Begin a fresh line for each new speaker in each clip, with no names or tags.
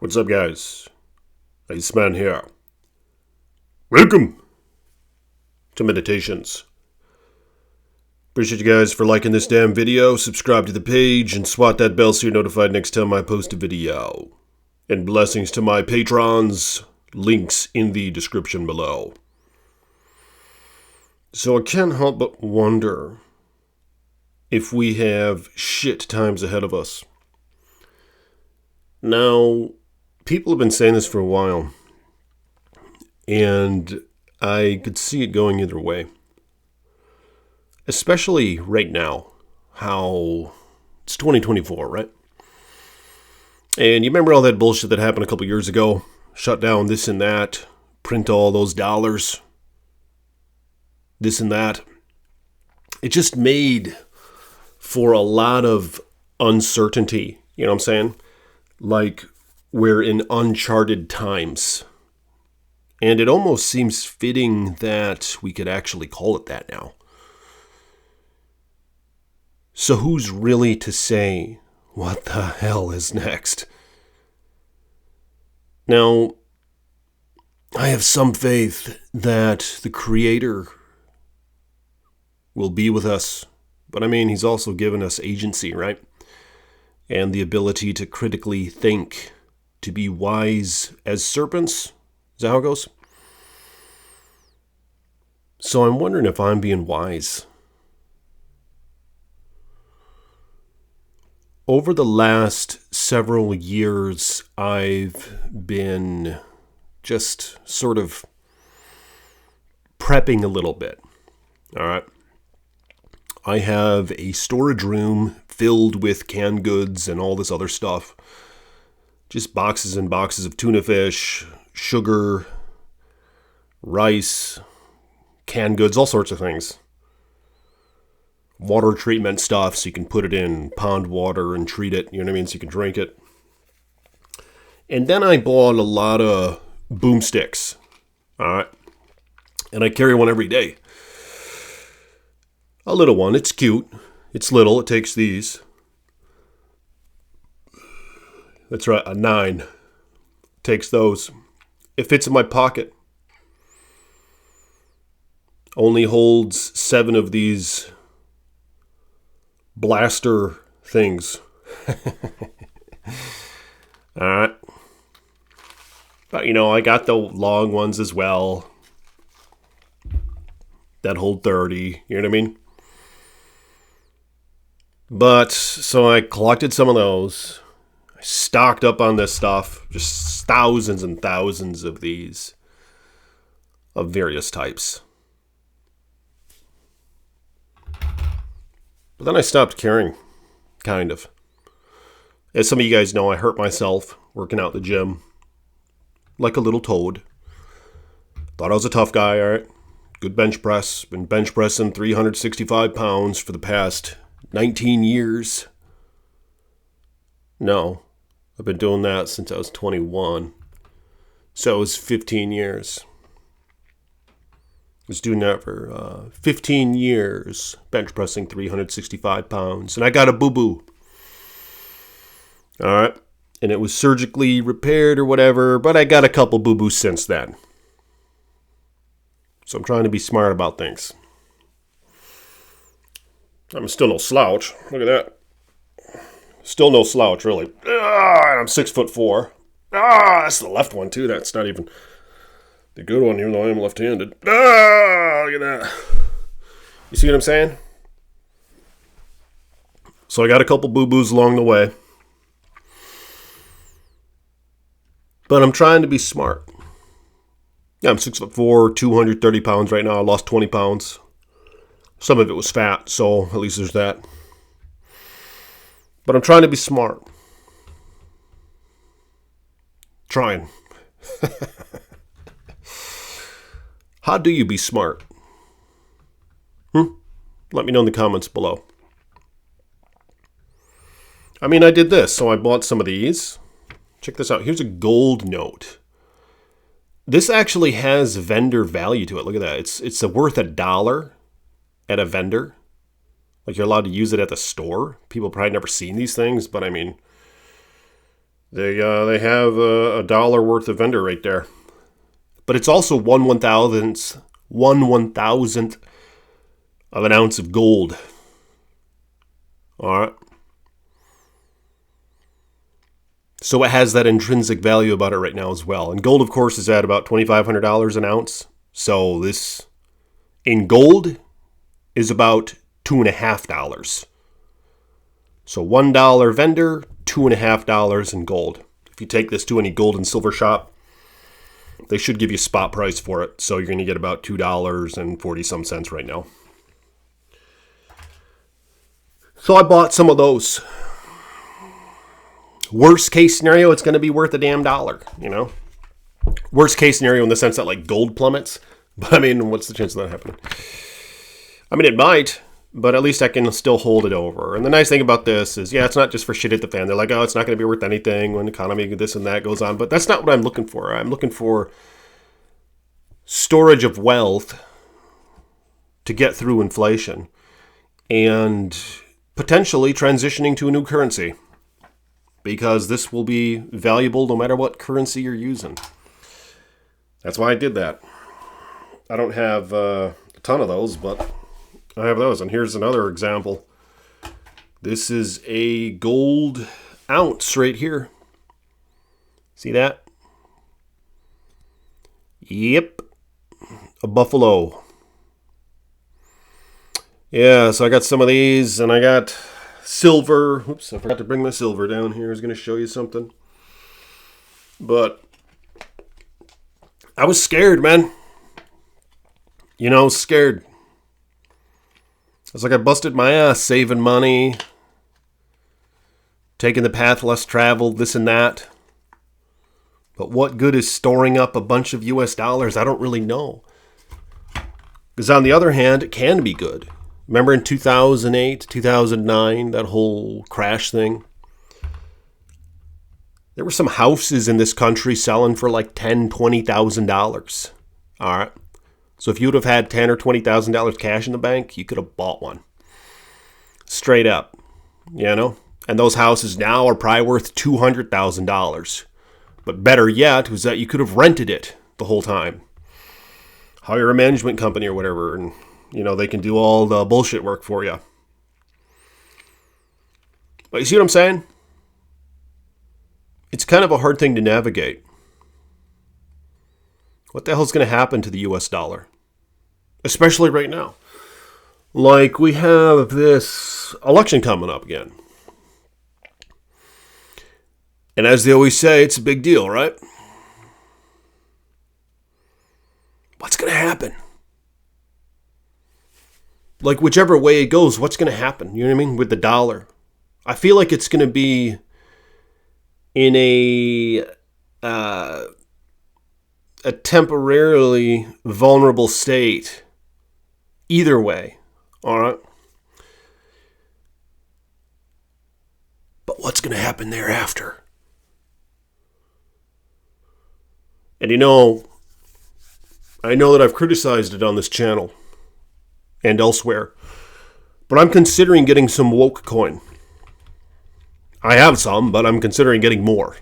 What's up, guys? Iceman here. Welcome to Meditations. Appreciate you guys for liking this damn video. Subscribe to the page and swat that bell so you're notified next time I post a video. And blessings to my patrons. Links in the description below. So I can't help but wonder if we have shit times ahead of us. Now, people have been saying this for a while, and I could see it going either way. Especially right now, how it's 2024, right? And you remember all that bullshit that happened a couple years ago? Shut down this and that, print all those dollars, this and that. It just made for a lot of uncertainty, you know what I'm saying? Like we're in uncharted times. And it almost seems fitting that we could actually call it that now. So who's really to say what the hell is next? Now, I have some faith that the Creator will be with us. But I mean, He's also given us agency, right? And the ability to critically think, to be wise as serpents. Is that how it goes? So I'm wondering if I'm being wise. Over the last several years, I've been just sort of prepping a little bit. All right. I have a storage room filled with canned goods and all this other stuff. Just boxes and boxes of tuna fish, sugar, rice, canned goods, all sorts of things. Water treatment stuff so you can put it in pond water and treat it, you know what I mean, so you can drink it. And then I bought a lot of boomsticks, all right? And I carry one every day. A little one, it's cute. It's little, it takes these. That's right, a 9. Takes those. It fits in my pocket. Only holds 7 of these blaster things. Alright. But you know, I got the long ones as well. That hold 30, you know what I mean? But, so I collected some of those. I stocked up on this stuff. Just thousands and thousands of these. Of various types. But then I stopped caring. Kind of. As some of you guys know, I hurt myself working out in the gym. Like a little toad. Thought I was a tough guy, alright? Good bench press. Been bench pressing 365 pounds for the past 19 years. No. I've been doing that since I was 21. So it was 15 years. I was doing that for 15 years, bench pressing 365 pounds. And I got a boo-boo. All right. And it was surgically repaired or whatever, but I got a couple boo-boos since then. So I'm trying to be smart about things. I'm still no slouch. Look at that. Still no slouch, really. I'm 6'4". That's the left one, too. That's not even the good one, even though I am left-handed. Look at that. You see what I'm saying? So I got a couple boo-boos along the way. But I'm trying to be smart. Yeah, I'm 6'4", 230 pounds right now. I lost 20 pounds. Some of it was fat, so at least there's that. But I'm trying to be smart. Trying. How do you be smart? Let me know in the comments below. I mean, I did this, so I bought some of these. Check this out. Here's a gold note. This actually has vendor value to it. Look at that. It's worth $1 at a vendor. Like, you're allowed to use it at the store. People probably never seen these things, but I mean, They have a dollar worth of vendor right there. But it's also 1/1000th of an ounce of gold. All right. So it has that intrinsic value about it right now as well. And gold, of course, is at about $2,500 an ounce. So this in gold is about $2.50. So $1 vendor, $2.50 in gold. If you take this to any gold and silver shop, they should give you spot price for it. So you're going to get about $2.40 right now. So I bought some of those. Worst case scenario, it's going to be worth a damn dollar, you know? Worst case scenario in the sense that like gold plummets. But I mean, what's the chance of that happening? I mean, it might, but at least I can still hold it over. And the nice thing about this is, yeah, it's not just for shit at the fan. They're like, oh, it's not going to be worth anything when the economy, this and that goes on. But that's not what I'm looking for. I'm looking for storage of wealth to get through inflation and potentially transitioning to a new currency, because this will be valuable no matter what currency you're using. That's why I did that. I don't have a ton of those, but I have those. And here's another example. This is a gold ounce right here. See that? Yep. A buffalo. Yeah, so I got some of these, and I got silver. Oops, I forgot to bring my silver down here. I was going to show you something. But I was scared, man. You know, scared. It's like I busted my ass saving money, taking the path less traveled, this and that. But what good is storing up a bunch of US dollars? I don't really know. Because on the other hand, it can be good. Remember in 2008, 2009, that whole crash thing? There were some houses in this country selling for like $10,000, $20,000. All right. So if you would have had $10,000 or $20,000 cash in the bank, you could have bought one. Straight up, you know? And those houses now are probably worth $200,000. But better yet was that you could have rented it the whole time. Hire a management company or whatever, and you know, they can do all the bullshit work for you. But you see what I'm saying? It's kind of a hard thing to navigate. What the hell's going to happen to the US dollar? Especially right now. Like, we have this election coming up again. And as they always say, it's a big deal, right? What's going to happen? Like, whichever way it goes, what's going to happen? You know what I mean? With the dollar. I feel like it's going to be in a temporarily vulnerable state. Either way. All right? But what's going to happen thereafter? And you know, I know that I've criticized it on this channel and elsewhere, but I'm considering getting some woke coin. I have some, but I'm considering getting more.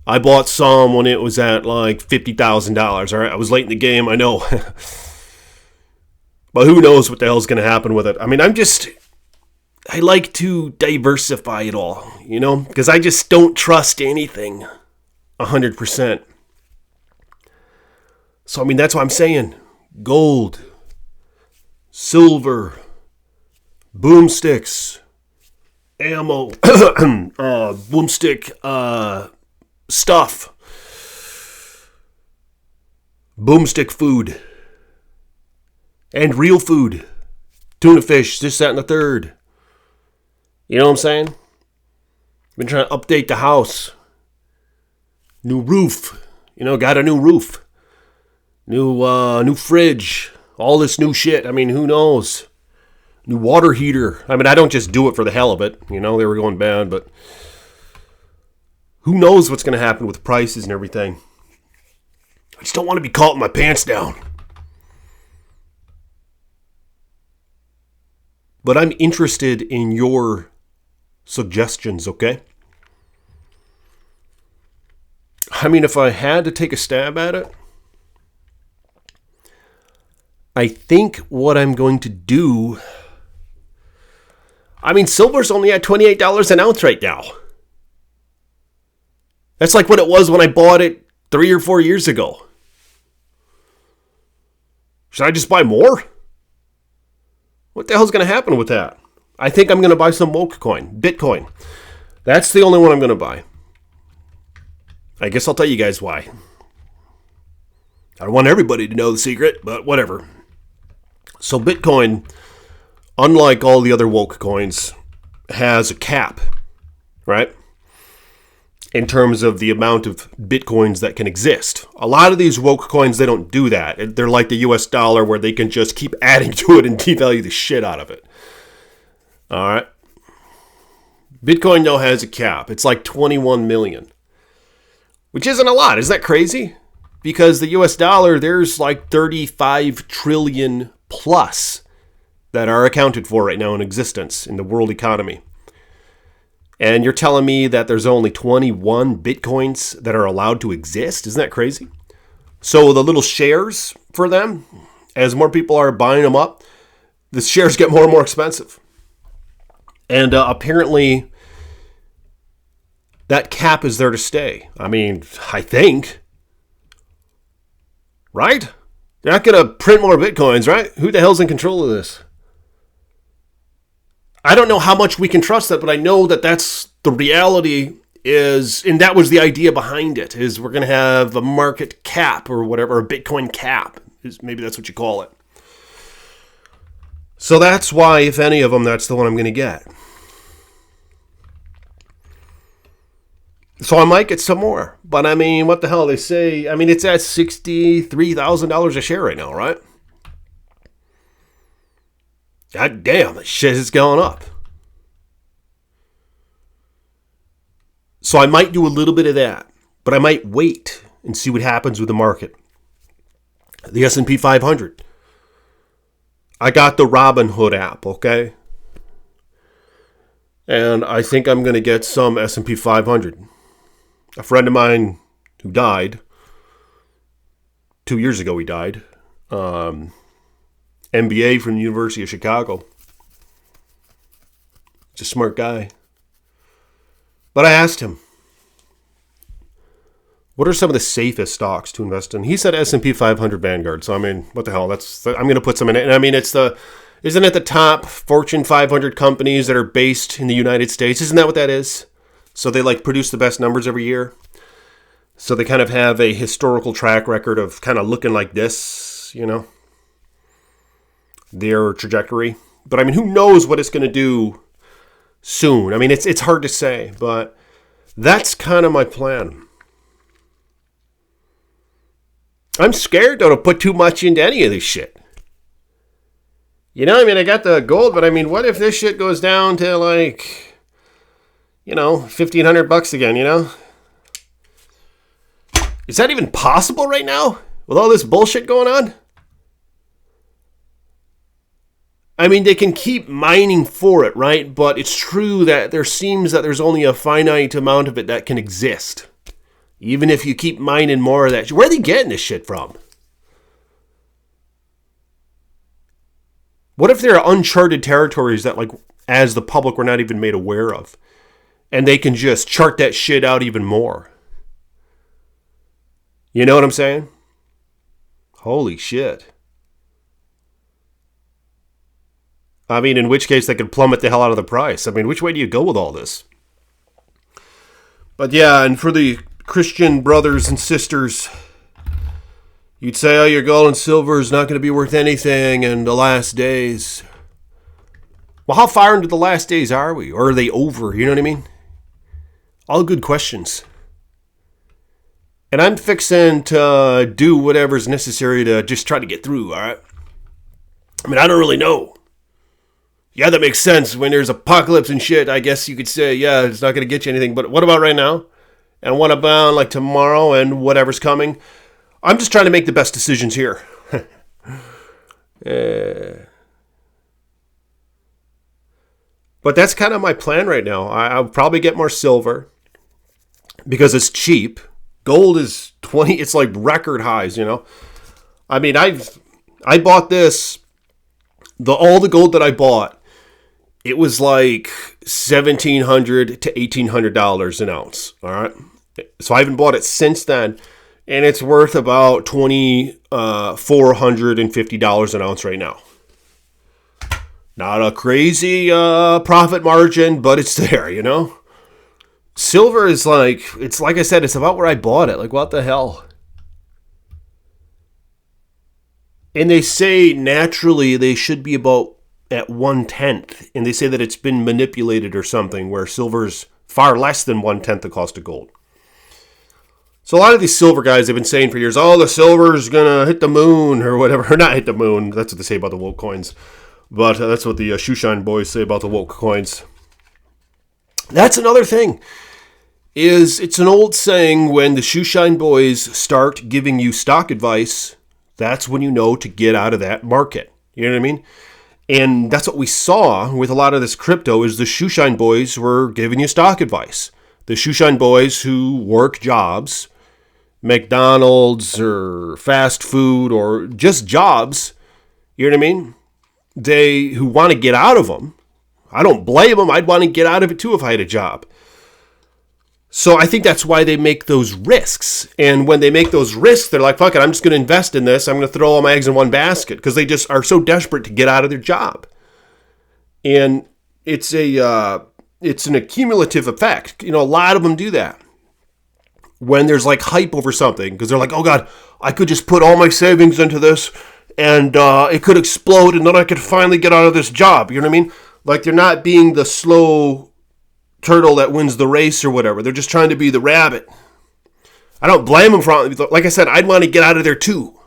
I bought some when it was at like $50,000. All right, I was late in the game, I know. But who knows what the hell's going to happen with it. I mean, I like to diversify it all, you know, because I just don't trust anything 100%. So, I mean, that's what I'm saying. Gold, silver, boomsticks, ammo, boomstick stuff, boomstick food, and real food, tuna fish, this, that, and the third. You know what I'm saying? Been trying to update the house. New roof. You know, got a new roof. New fridge. All this new shit. I mean, who knows? New water heater. I mean, I don't just do it for the hell of it. You know, they were going bad, but who knows what's going to happen with prices and everything. I just don't want to be caught with my pants down. But I'm interested in your suggestions, okay? I mean, if I had to take a stab at it, I think what I'm going to do... I mean, silver's only at $28 an ounce right now. That's like what it was when I bought it 3 or 4 years ago. Should I just buy more? What the hell's going to happen with that? I think I'm going to buy some woke coin, Bitcoin. That's the only one I'm going to buy. I guess I'll tell you guys why. I don't want everybody to know the secret, but whatever. So Bitcoin, unlike all the other woke coins, has a cap, right? In terms of the amount of Bitcoins that can exist. A lot of these woke coins, they don't do that. They're like the US dollar where they can just keep adding to it and devalue the shit out of it. All right. Bitcoin now has a cap. It's like 21 million. Which isn't a lot. Isn't that crazy? Because the US dollar, there's like 35 trillion plus that are accounted for right now in existence in the world economy. And you're telling me that there's only 21 Bitcoins that are allowed to exist? Isn't that crazy? So the little shares for them, as more people are buying them up, the shares get more and more expensive. And apparently that cap is there to stay. I mean, I think. Right? They're not going to print more Bitcoins, right? Who the hell's in control of this? I don't know how much we can trust that, but I know that that's the reality is, and that was the idea behind it, is we're going to have a market cap or whatever, a Bitcoin cap. Maybe that's what you call it. So that's why, if any of them, that's the one I'm going to get. So I might get some more. But I mean, what the hell? They say, I mean, it's at $63,000 a share right now, right? God damn, that shit is going up. So I might do a little bit of that, but I might wait and see what happens with the market. The S&P 500. I got the Robinhood app, okay? And I think I'm going to get some S&P 500. A friend of mine who died, 2 years ago he died, MBA from the University of Chicago. He's a smart guy. But I asked him, what are some of the safest stocks to invest in? He said S&P 500 Vanguard. So, I mean, what the hell? I'm going to put some in it. And I mean, isn't it the top Fortune 500 companies that are based in the United States? Isn't that what that is? So they like produce the best numbers every year. So they kind of have a historical track record of kind of looking like this, you know, their trajectory. But I mean, who knows what it's going to do soon? I mean, it's hard to say, but that's kind of my plan. I'm scared, though, to put too much into any of this shit. You know, I mean, I got the gold, but I mean, what if this shit goes down to like, you know, $1,500 again, you know? Is that even possible right now with all this bullshit going on? I mean, they can keep mining for it, right? But it's true that there seems that there's only a finite amount of it that can exist. Even if you keep mining more of that. Where are they getting this shit from? What if there are uncharted territories that, like, as the public, we're not even made aware of? And they can just chart that shit out even more. You know what I'm saying? Holy shit. I mean, in which case they could plummet the hell out of the price. I mean, which way do you go with all this? But yeah, and for the Christian brothers and sisters, you'd say, oh, your gold and silver is not going to be worth anything in the last days. Well, how far into the last days are we? Or are they over? You know what I mean? All good questions. And I'm fixing to do whatever's necessary to just try to get through, all right? I mean, I don't really know. Yeah, that makes sense. When there's apocalypse and shit, I guess you could say, yeah, it's not going to get you anything. But what about right now? And what about like tomorrow and whatever's coming? I'm just trying to make the best decisions here. But that's kind of my plan right now. I'll probably get more silver because it's cheap. Gold is 20, it's like record highs, you know? I mean, I bought this, all the gold that I bought, it was like $1,700 to $1,800 an ounce, all right? So I haven't bought it since then, and it's worth about $2,450 an ounce right now. Not a crazy profit margin, but it's there, you know? Silver is like, it's like I said, it's about where I bought it. Like, what the hell? And they say naturally they should be about at 1/10. And they say that it's been manipulated or something where silver's far less than 1/10 the cost of gold. So a lot of these silver guys have been saying for years, oh, the silver's going to hit the moon or whatever. Or not hit the moon. That's what they say about the woke coins. But that's what the shoeshine boys say about the woke coins. That's another thing. It's an old saying, when the shoeshine boys start giving you stock advice, that's when you know to get out of that market. You know what I mean? And that's what we saw with a lot of this crypto, is the shoeshine boys were giving you stock advice. The shoeshine boys who work jobs, McDonald's or fast food or just jobs, you know what I mean? Who want to get out of them. I don't blame them. I'd want to get out of it too if I had a job. So I think that's why they make those risks. And when they make those risks, they're like, fuck it, I'm just going to invest in this. I'm going to throw all my eggs in one basket, because they just are so desperate to get out of their job. And it's an accumulative effect. You know, a lot of them do that. When there's like hype over something, because they're like, oh God, I could just put all my savings into this and it could explode and then I could finally get out of this job. You know what I mean? Like, they're not being the slow turtle that wins the race or whatever. They're just trying to be the rabbit. I don't blame them for, like I said, I'd want to get out of there too.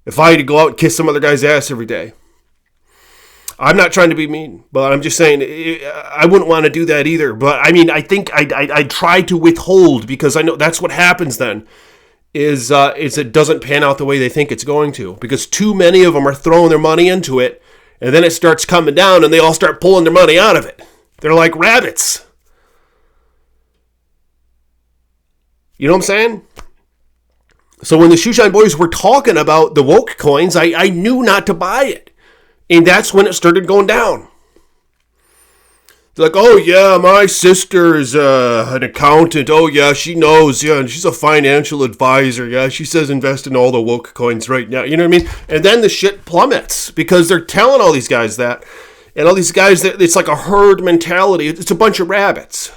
If I had to go out and kiss some other guy's ass every day. I'm not trying to be mean, but I'm just saying I wouldn't want to do that either. But I mean, I think I try to withhold, because I know that's what happens then, is it doesn't pan out the way they think it's going to, because too many of them are throwing their money into it, and then it starts coming down and they all start pulling their money out of it. They're like rabbits. You know what I'm saying? So when the shoeshine boys were talking about the woke coins, I knew not to buy it. And that's when it started going down. They're like, oh yeah, my sister is an accountant. Oh yeah, she knows. Yeah, and she's a financial advisor. Yeah, she says invest in all the woke coins right now. You know what I mean? And then the shit plummets, because they're telling all these guys that. And all these guys, it's like a herd mentality. It's a bunch of rabbits.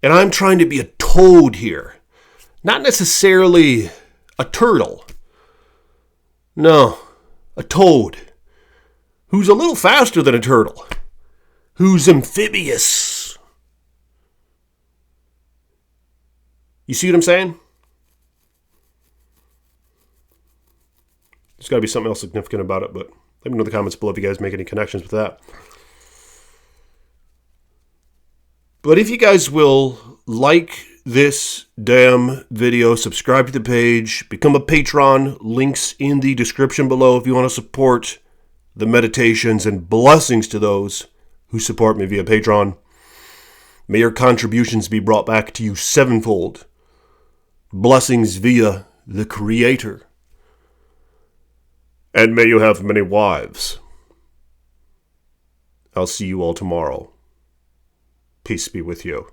And I'm trying to be a toad here. Not necessarily a turtle. No, a toad. Who's a little faster than a turtle. Who's amphibious. You see what I'm saying? There's got to be something else significant about it, but let me know in the comments below if you guys make any connections with that. But if you guys will like this damn video, subscribe to the page, become a patron, links in the description below if you want to support the meditations, and blessings to those who support me via Patreon. May your contributions be brought back to you sevenfold. Blessings via the Creator. And may you have many wives. I'll see you all tomorrow. Peace be with you.